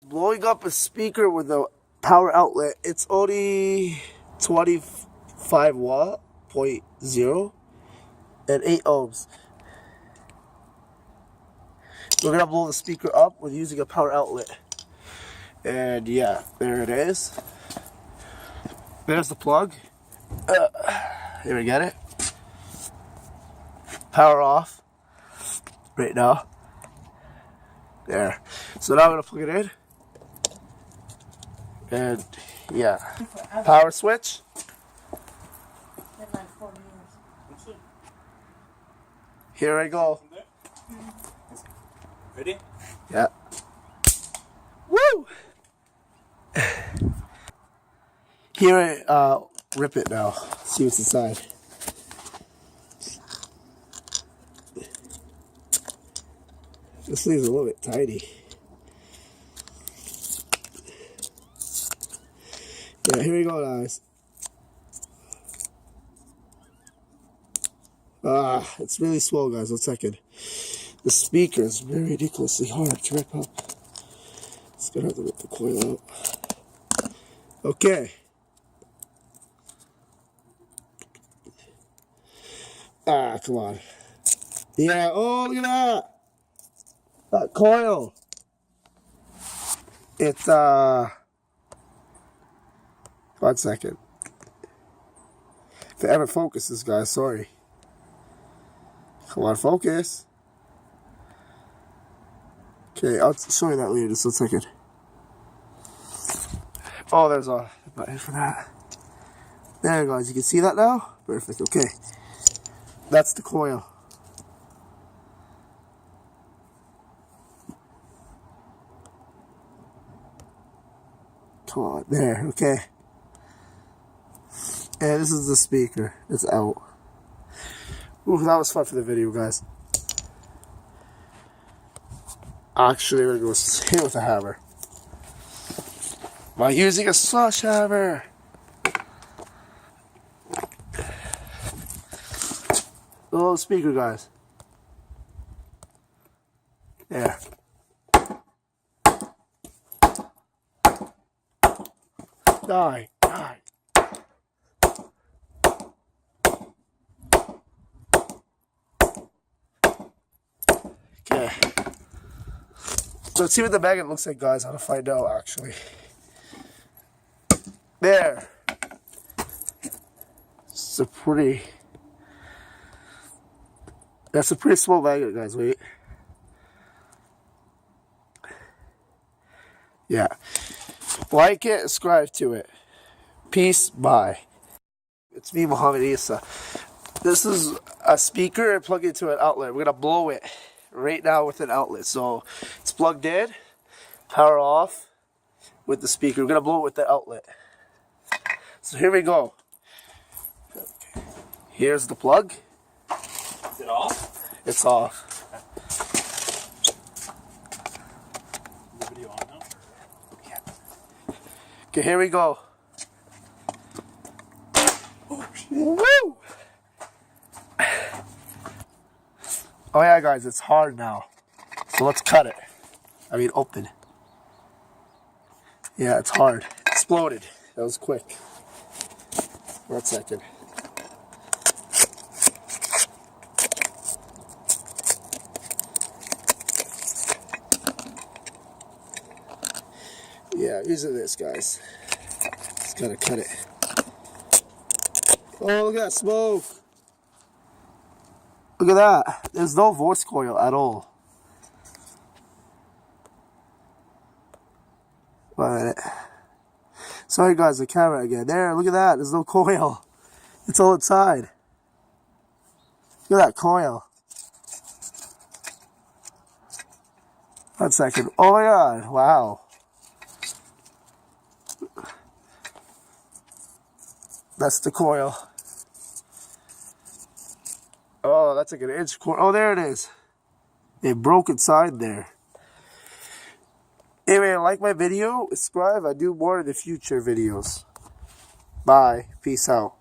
Blowing up a speaker with a power outlet. It's only 25 watt, 0.0, and 8 ohms. We're gonna blow the speaker up with using a power outlet. And yeah, there it is. There's the plug. Here we get it. Power off right now. There. So now I'm gonna plug it in. And yeah, power switch. Here I go. Ready? Yeah. Woo! Here I rip it now. See what's inside. This thing's a little bit tiny. Yeah, here we go, guys. It's really swell, guys. 1 second. The speaker is very ridiculously hard to rip up. It's gonna have to rip the coil out. Okay. Come on. Yeah, oh, look at that. That coil. It's, 1 second. If it ever focuses, guys, sorry. Come on, focus. Okay, I'll show you that later, just 1 second. Oh, there's a button for that. There, guys, you can see that now? Perfect, okay. That's the coil. Come on, there, okay. And this is the speaker. It's out. Ooh, that was fun for the video, guys. Actually, we're going to hit with a hammer. By using a sledgehammer. The little speaker, guys. There. Die. Die. Okay. So let's see what the magnet looks like, guys. How to find out, actually. There. It's a pretty... That's a pretty small magnet, guys. Wait. Yeah. Like it, subscribe to it. Peace, bye. It's me, Muhammadissa. This is a speaker and plug it into an outlet. We're going to blow it right now with an outlet. So it's plugged in, power off with the speaker. We're going to blow it with the outlet. So here we go. Okay. Here's the plug. Is it off? It's off. Is the video on now? Yeah. Okay, here we go. Woo! Oh yeah, guys, it's hard now. So let's cut it. I mean, open. Yeah, it's hard. Exploded. That was quick. 1 second. Yeah, using this, guys. Just gotta cut it. Oh, look at that smoke. Look at that. There's no voice coil at all. Wait a minute. Sorry, guys, the camera again. There, look at that. There's no coil. It's all inside. Look at that coil. 1 second. Oh my god. Wow. That's the coil. Oh, that's like an inch coil. Oh, there it is. It broke inside there. Anyway, like my video, subscribe. I do more in the future videos. Bye. Peace out.